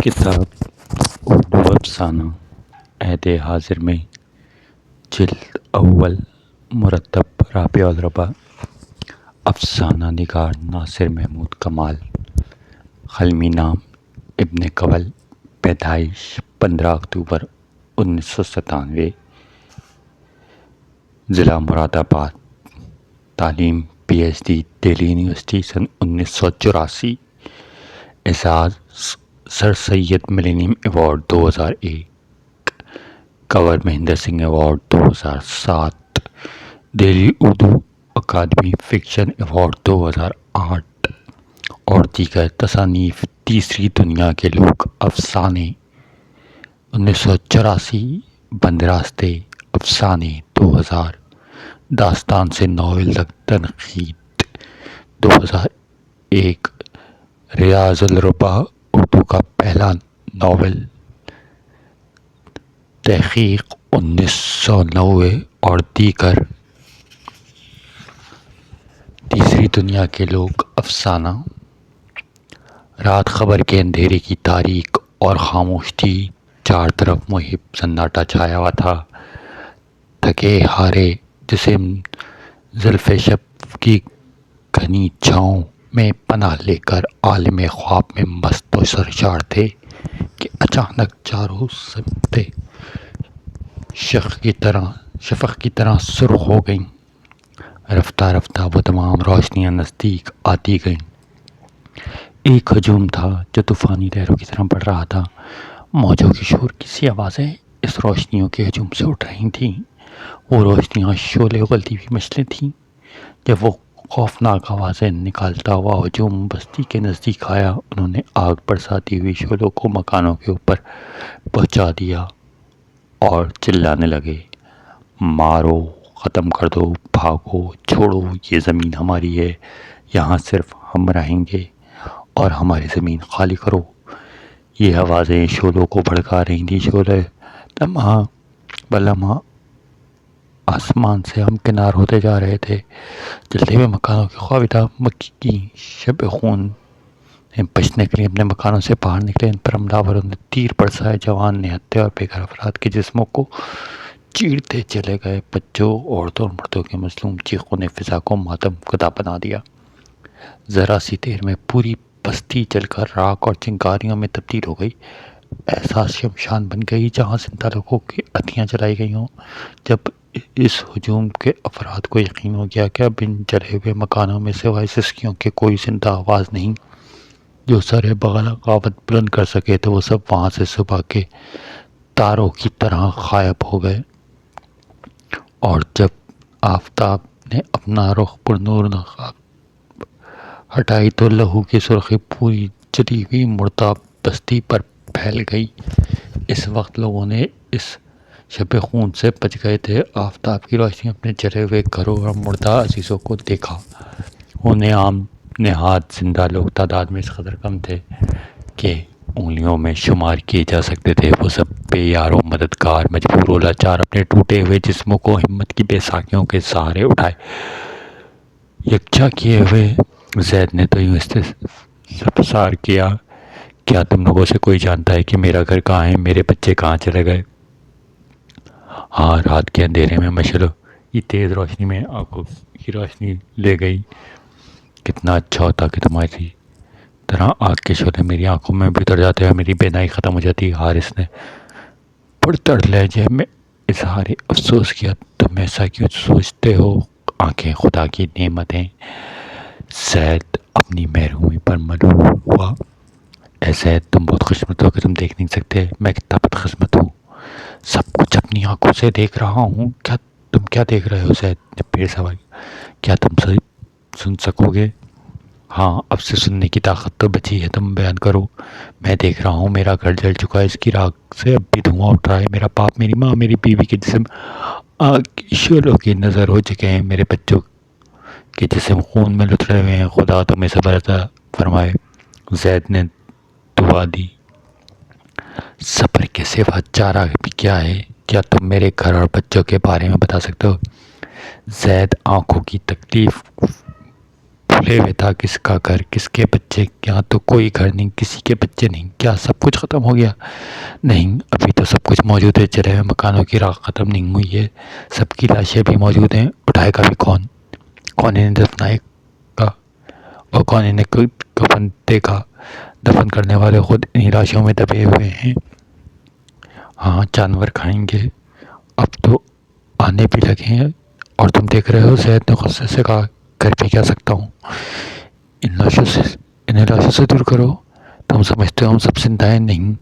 کتاب اردو افسانہ عہد حاضر میں جلد اول مرتب رابع الربا افسانہ نگار ناصر محمود کمال قلمی نام ابن کول پیدائش 15 اکتوبر 1997 ضلع مراد آباد تعلیم PhD دہلی یونیورسٹی سن 1984 اعزاز سر سید ملینیم ایوارڈ 2001 کنور مہندر سنگھ ایوارڈ 2007 دہلی اردو اکادمی فکشن ایوارڈ 2008 اور دیگر تصانیف تیسری دنیا کے لوگ افسانے 1984 بند راستے افسانے 2000 داستان سے ناول تک تنقید 2001 ریاض الربا اردو کا پہلا ناول تحقیق 1990 اور دیگر تیسری دنیا کے لوگ افسانہ رات خبر کے اندھیرے کی تاریک اور خاموش تھی، چار طرف محب سناٹا چھایا ہوا تھا، تھکے ہارے جسم زلف شب کی گھنی چھاؤں میں پناہ لے کر عالم خواب میں مست و سرشار تھے کہ اچانک چاروں سمتیں شفق کی طرح سرخ ہو گئیں۔ رفتہ رفتہ وہ تمام روشنیاں نزدیک آتی گئیں۔ ایک ہجوم تھا جو طوفانی لہروں کی طرح بڑھ رہا تھا۔ موجوں کی شور کی سی آوازیں اس روشنیوں کے ہجوم سے اٹھ رہی تھیں۔ وہ روشنیاں شعلے اگلتی ہوئی مچھلیں تھیں۔ جب وہ خوفناک آوازیں نکالتا ہوا ہجوم بستی کے نزدیک آیا، انہوں نے آگ برساتی ہوئی شعلوں کو مکانوں کے اوپر پہنچا دیا اور چلانے لگے، مارو، ختم کر دو، بھاگو، چھوڑو، یہ زمین ہماری ہے، یہاں صرف ہم رہیں گے اور ہماری زمین خالی کرو۔ یہ آوازیں شعلوں کو بھڑکا رہی تھیں۔ شعلے لمحہ بلمحہ آسمان سے ہمکنار ہوتے جا رہے تھے۔ جلتے ہوئے مکانوں کے خوابیدہ مکی کی شب خون بچنے کے لیے اپنے مکانوں سے باہر نکلے۔ ان پر حملہ آوروں نے تیر برسائے، جوان نہتے اور بے گھر افراد کے جسموں کو چیرتے چلے گئے۔ بچوں، عورتوں اور مردوں کے مظلوم چیخوں نے فضا کو ماتم کدا بنا دیا۔ ذرا سی دیر میں پوری بستی جل کر راکھ اور چنگاریوں میں تبدیل ہو گئی۔ ایسا شمشان بن گئی جہاں زندہ لوگوں کی اتھیاں جلائی گئی ہوں۔ جب اس ہجوم کے افراد کو یقین ہو گیا کہ اب ان جلے ہوئے مکانوں میں سوائے سسکیوں کے کوئی زندہ آواز نہیں جو سر بغاوت بلند کر سکے، تو وہ سب وہاں سے صبح کے تاروں کی طرح غائب ہو گئے۔ اور جب آفتاب نے اپنا رخ پر نور ہٹائی تو لہو کی سرخی پوری جلی ہوئی مردہ بستی پر پھیل گئی۔ اس وقت لوگوں نے اس شب خون سے بچ گئے تھے۔ آفتاب کی روشنی اپنے جلے ہوئے گھروں اور مردہ عزیزوں کو دیکھا۔ انہیں عام نہاد زندہ لوگ تعداد میں اس قدر کم تھے کہ انگلیوں میں شمار کیے جا سکتے تھے۔ وہ سب بے یار و مددگار، مجبور و لاچار اپنے ٹوٹے ہوئے جسموں کو ہمت کی بے ساکھیوں کے سہارے اٹھائے یکجا کیے ہوئے۔ زید نے تو یوں استفسار کیا، کیا تم لوگوں سے کوئی جانتا ہے کہ میرا گھر کہاں ہے؟ میرے بچے کہاں چلے گئے؟ ہاں، رات کے اندھیرے میں مشعلوں کی تیز روشنی میں آنکھوں کی روشنی لے گئی۔ کتنا اچھا ہوتا کہ تمہاری طرح آگ کے شعلے میری آنکھوں میں بھی اتر جاتے اور میری بینائی ختم ہو جاتی۔ حارث نے پرتڑ لہجے میں اظہار افسوس کیا۔ تم ایسا کیوں سوچتے ہو؟ آنکھیں خدا کی نعمت ہیں۔ زید اپنی محرومی پر ملول ہوا۔ اے زید، تم بہت خوش قسمت ہو کہ تم دیکھ نہیں سکتے، میں کتنا بدقسمت ہوں، سب کچھ اپنی آنکھوں سے دیکھ رہا ہوں۔ تم کیا دیکھ رہے ہو؟ زید نے پھر سوال کیا۔ کیا تم سن سکو گے؟ ہاں، اب سے سننے کی طاقت تو بچی ہے، تم بیان کرو۔ میں دیکھ رہا ہوں، میرا گھر جل چکا ہے، اس کی راکھ سے اب بھی دھواں اٹھ رہا ہے۔ میرا باپ، میری ماں، میری بیوی کے جسم آگ کی شعلوں کی نظر ہو چکے ہیں۔ میرے بچوں کے جسم خون میں لتڑے ہوئے ہیں۔ خدا تمہیں صبر عطا فرمائے۔ زید نے دعا دی۔ صبر کے سوا چارہ بھی کیا ہے؟ کیا تم میرے گھر اور بچوں کے بارے میں بتا سکتے ہو؟ زید آنکھوں کی تکلیف دھلے ہوئے تھا کس کا گھر کس کے بچے، کیا تو کوئی گھر نہیں کسی کے بچے نہیں، کیا سب کچھ ختم ہو گیا؟ نہیں، ابھی تو سب کچھ موجود ہے، چلے ہوئے مکانوں کی راکھ ختم نہیں ہوئی ہے، سب کی لاشیں بھی موجود ہیں، اٹھائے گا بھی کون؟ کون انہیں دفنائے گا اور کون انہیں کفن دے گا؟ دفن کرنے والے خود انہی لاشوں میں دبے ہوئے ہیں۔ ہاں جانور کھائیں گے، اب تو آنے بھی لگے ہیں، اور تم دیکھ رہے ہو صحت نے غصے سے کہا کر بھی کیا سکتا ہوں، انہیں لاشوں سے دور کرو۔ تم سمجھتے ہو ہم سب زندہ ہیں؟ نہیں،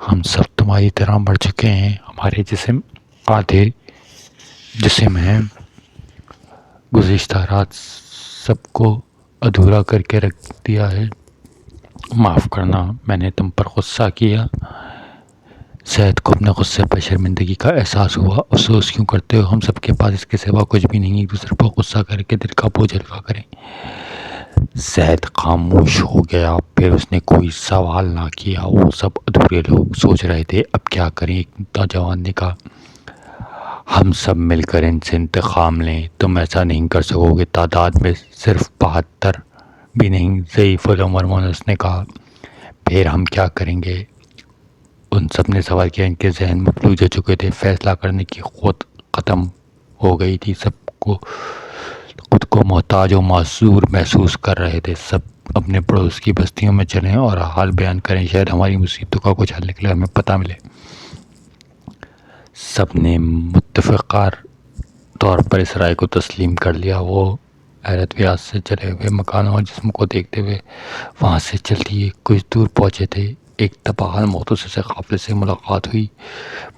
ہم سب تمہاری طرح مر چکے ہیں، ہمارے جسم آدھے جسم ہیں، گزشتہ رات سب کو ادھورا کر کے رکھ دیا ہے، معاف کرنا میں نے تم پر غصہ کیا۔ زید کو اپنے غصے پر شرمندگی کا احساس ہوا، افسوس کیوں کرتے ہو، ہم سب کے پاس اس کے سوا کچھ بھی نہیں، ایک دوسرے پر غصہ کر کے دل کا بوجھ ہلکا کریں۔ زید خاموش ہو گیا، پھر اس نے کوئی سوال نہ کیا، وہ سب ادھورے لوگ سوچ رہے تھے اب کیا کریں۔ ایک نوجوان نے کہا ہم سب مل کر ان سے انتقام لیں، تم ایسا نہیں کر سکو گے، تعداد میں صرف 72 بھی نہیں، ضعیف العمر مونس نے کہا۔ پھر ہم کیا کریں گے؟ ان سب نے سوال کیا، ان کے ذہن مفلوج ہو چکے تھے، فیصلہ کرنے کی قوت ختم ہو گئی تھی، سب کو خود کو محتاج و معذور محسوس کر رہے تھے۔ سب اپنے پڑوس کی بستیوں میں چلیں اور حال بیان کریں، شاید ہماری مصیبتوں کا کچھ حل نکلے، ہمیں پتہ ملے۔ سب نے متفقہ طور پر اس رائے کو تسلیم کر لیا۔ وہ حیرت ویاس سے چلے ہوئے مکانوں اور جسم کو دیکھتے ہوئے وہاں سے چل دیے، کچھ دور پہنچے تھے، ایک تباہل مختصر سے قافلے سے ملاقات ہوئی۔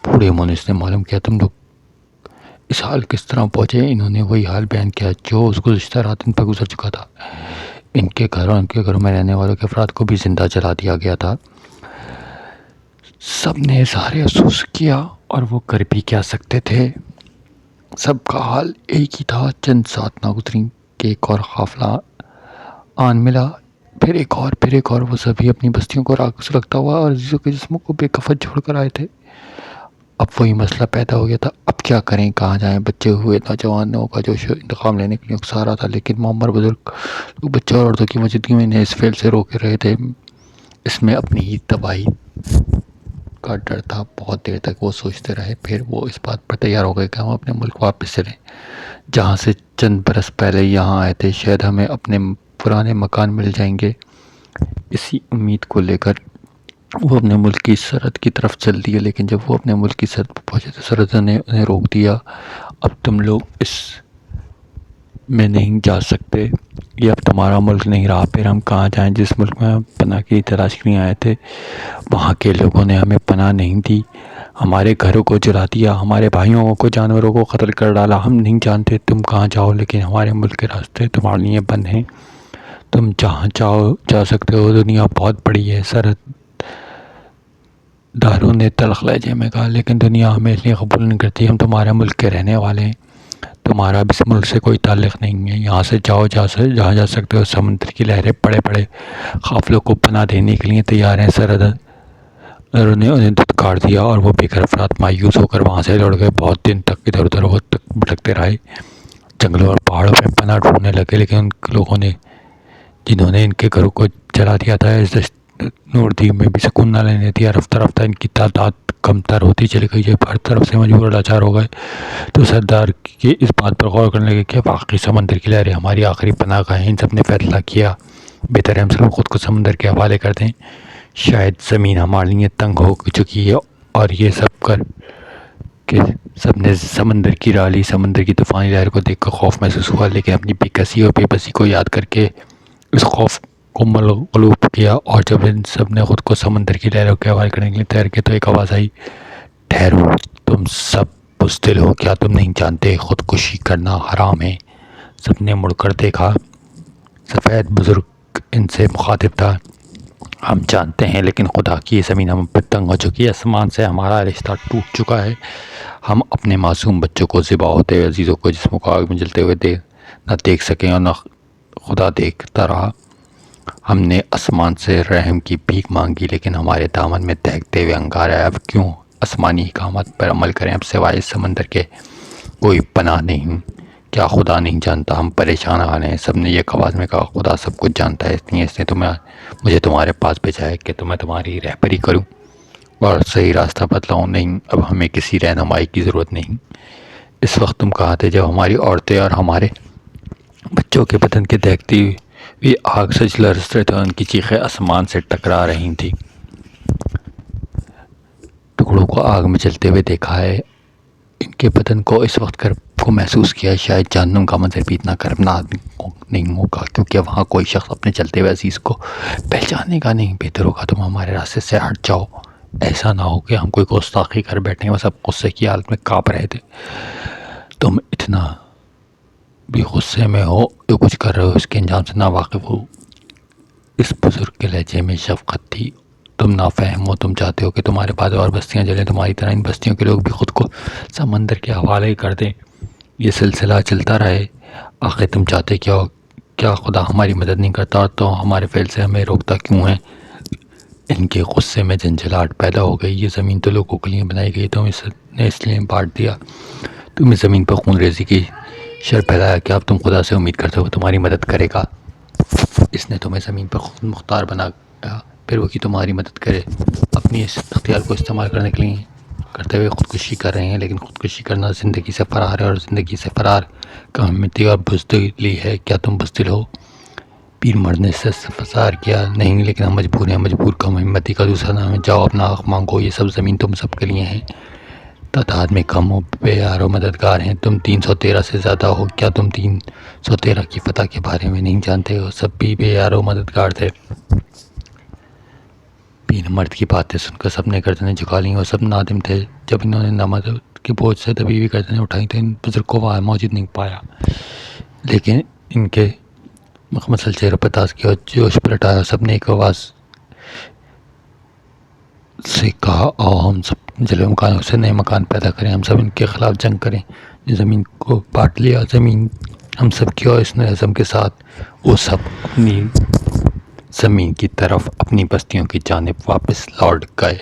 بوڑھے مونس نے معلوم کیا تم لوگ اس حال کس طرح پہنچے؟ انہوں نے وہی حال بیان کیا جو اس گزشتہ رات ان پر گزر چکا تھا، ان کے گھر اور ان کے گھروں میں رہنے والوں کے افراد کو بھی زندہ جلا دیا گیا تھا۔ سب نے اظہار افسوس کیا، اور وہ کر بھی کیا سکتے تھے، سب کا حال ایک ہی تھا۔ چند سات نہ گزریں کہ ایک اور قافلہ آن ملا، پھر ایک اور، وہ سبھی اپنی بستیوں کو راکھ سلگتا ہوا اور عزیزوں کے جسموں کو بے کفن چھوڑ کر آئے تھے۔ اب وہی مسئلہ پیدا ہو گیا تھا، اب کیا کریں، کہاں جائیں؟ بچے ہوئے نوجوانوں کا جوش انتقام لینے کے لیے اکسا رہا تھا، لیکن معمر بزرگ لوگ بچوں اور عورتوں کی موجودگی میں انہیں اس فعل سے روکے رہے تھے۔ اس میں اپنی ہی تباہی کا ڈر تھا۔ بہت دیر تک وہ سوچتے رہے، پھر وہ اس بات پر تیار ہو گئے کہ ہم اپنے ملک واپس چلیں جہاں سے چند برس پہلے یہاں آئے تھے، شاید ہمیں اپنے پرانے مکان مل جائیں گے۔ اسی امید کو لے کر وہ اپنے ملک کی سرحد کی طرف چل دیے، لیکن جب وہ اپنے ملک کی سرحد پر پہنچے تو سرحد نے انہیں روک دیا۔ اب تم لوگ اس میں نہیں جا سکتے، یہ اب تمہارا ملک نہیں رہا۔ پھر ہم کہاں جائیں؟ جس ملک میں ہم پناہ کی تلاش کے لیے آئے تھے وہاں کے لوگوں نے ہمیں پناہ نہیں دی، ہمارے گھروں کو جلا دیا، ہمارے بھائیوں کو جانوروں کو قتل کر ڈالا۔ ہم نہیں جانتے تم کہاں جاؤ، لیکن ہمارے ملک کے راستے تمہارے لیے بند ہیں، تم جہاں چاہو جا سکتے ہو، دنیا بہت بڑی ہے۔ سرحد داروں نے تلخ لہجے میں کہا، لیکن دنیا ہمیں اس لیے قبول نہیں کرتی، ہم تمہارے ملک کے رہنے والے ہیں، تمہارا بھی اس ملک سے کوئی تعلق نہیں ہے، یہاں سے جاؤ جہاں جا سکتے ہو۔ سمندر کی لہریں بڑے بڑے قافلوں کو پناہ دینے کے لیے تیار ہیں۔ سرحدوں نے انہیں دھتکار دیا اور وہ بے گھر افراد مایوس ہو کر وہاں سے لوٹ گئے۔ بہت دن تک ادھر ادھر بھٹکتے رہے، جنگلوں اور پہاڑوں میں پناہ ڈھونڈنے لگے، لیکن ان لوگوں نے جنہوں نے ان کے گھروں کو جلا دیا تھا اس دشت نوردی میں بھی سکون نہ لینے دیا۔ رفتہ رفتہ ان کی تعداد کم تر ہوتی چلی گئی، جب ہر طرف سے مجبور لاچار ہو گئے تو سردار کی اس بات پر غور کرنے لگے کہ واقعی سمندر کی لہریں ہماری آخری پناہ گاہ ہیں۔ ان سب نے فیصلہ کیا بہتر ہے ہم سب خود کو سمندر کے حوالے کر دیں، شاید زمین ہمارے لیے تنگ ہو چکی ہے۔ اور یہ سب کر کے سب نے سمندر کی رالی، سمندر کی طوفانی لہر کو دیکھ کر خوف محسوس ہوا، لیکن اپنی بے کسی اور بے بسی کو یاد کر کے اس خوف کو مغلوب کیا۔ اور جب ان سب نے خود کو سمندر کی لہروں کے حوالے کرنے کے لیے تیار کیا تو ایک آواز آئی، ٹھہرو، تم سب بزدل ہو، کیا تم نہیں جانتے خودکشی کرنا حرام ہے؟ سب نے مڑ کر دیکھا، سفید بزرگ ان سے مخاطب تھا، ہم جانتے ہیں، لیکن خدا کی یہ زمین ہم پر تنگ ہو چکی ہے، آسمان سے ہمارا رشتہ ٹوٹ چکا ہے، ہم اپنے معصوم بچوں کو ذبح ہوتے ہوئے، عزیزوں کو جسموں کو آگ میں جلتے ہوئے نہ دیکھ سکیں اور نہ خدا دیکھتا رہا۔ ہم نے آسمان سے رحم کی بھیک مانگی، لیکن ہمارے دامن میں دہکتے ہوئے انگار ہے، اب کیوں آسمانی احکامات پر عمل کریں، اب سوائے اس سمندر کے کوئی پناہ نہیں۔ کیا خدا نہیں جانتا؟ ہم پریشان آ رہے ہیں۔ سب نے ایک آواز میں کہا خدا سب کچھ جانتا ہے، اس نے مجھے تمہارے پاس بھیجا ہے کہ میں تمہاری رہبری کروں اور صحیح راستہ بتلاؤں۔ نہیں، اب ہمیں کسی رہنمائی کی ضرورت نہیں۔ اس وقت تم کہاں تھے جب ہماری عورتیں اور ہمارے بچوں کے بدن کے دیکھتی ہوئی آگ سے لرز رہے تھے؟ ان کی چیخیں آسمان سے ٹکرا رہی تھیں۔ ٹکڑوں کو آگ میں جلتے ہوئے دیکھا ہے، ان کے بدن کو اس وقت گرم کو محسوس کیا ہے۔ شاید جہنم کا منظر بھی اتنا گرمناک نہیں ہوگا، کیونکہ وہاں کوئی شخص اپنے چلتے ہوئے عزیز کو پہچاننے کا نہیں۔ بہتر ہوگا تم ہمارے راستے سے ہٹ جاؤ، ایسا نہ ہو کہ ہم کوئی گستاخی کر بیٹھیں۔ وہ سب غصے کی حالت میں کانپ رہے تھے۔ تم اتنا بھی غصے میں ہو، جو کچھ کر رہے ہو اس کے انجام سے نا واقف ہو۔ اس بزرگ کے لہجے میں شفقت تھی۔ تم نافہم ہو، تم چاہتے ہو کہ تمہارے بعد اور بستیاں جلیں، تمہاری طرح ان بستیوں کے لوگ بھی خود کو سمندر کے حوالے کر دیں، یہ سلسلہ چلتا رہے۔ آخر تم چاہتے کیا ہو؟ کیا خدا ہماری مدد نہیں کرتا اور تو ہمارے فعل سے ہمیں روکتا کیوں ہے؟ ان کے غصے میں جھنجھلاہٹ پیدا ہو گئی۔ یہ زمین تو لوگوں کے لیے بنائی گئی، تم اس لیے بانٹ دیا۔ تم اس زمین پر خون ریزی کی شر پھیلایا، کیا اب تم خدا سے امید کرتے ہو وہ تمہاری مدد کرے گا؟ اس نے تمہیں زمین پر خود مختار بنایا، پھر وہ کی تمہاری مدد کرے؟ اپنی اس اختیار کو استعمال کرتے ہوئے خودکشی کر رہے ہیں، لیکن خودکشی کرنا زندگی سے فرار ہے، اور زندگی سے فرار کمتی اور بزدلی ہے۔ کیا تم بزدل ہو؟ پیر مرد نے استفسار کیا۔ نہیں، لیکن ہم مجبور ہیں۔ مجبور کم ہمتی کا دوسرا نام ہے۔ جاؤ اپنا حق مانگو، یہ سب زمین تم سب کے لیے ہے۔ تعداد میں کم ہو، بے یار و مددگار ہیں۔ تم 313 سے زیادہ ہو، کیا تم 313 کی فتح کے بارے میں نہیں جانتے ہو؟ سب بھی بے یار و مددگار تھے۔ پیر مرد کی باتیں سن کر سب نے گردنیں جھکا لیں، وہ سب نادم تھے۔ جب انہوں نے نامدد کے بوجھ سے دبی ہوئی گردنیں اٹھائیں تو ان بزرگ کو وہاں موجود نہیں پایا، لیکن ان کے مخمصل چہروں پر تازگی اور جوش پلٹایا۔ سب نے ایک آواز سے کہا، آؤ ہم سب جلے مکانوں سے نئے مکان پیدا کریں، ہم سب ان کے خلاف جنگ کریں۔ یہ زمین کو بانٹ لیا، زمین ہم سب کی، اور اس عزم کے ساتھ وہ سب اپنی زمین کی طرف، اپنی بستیوں کی جانب واپس لوٹ گئے۔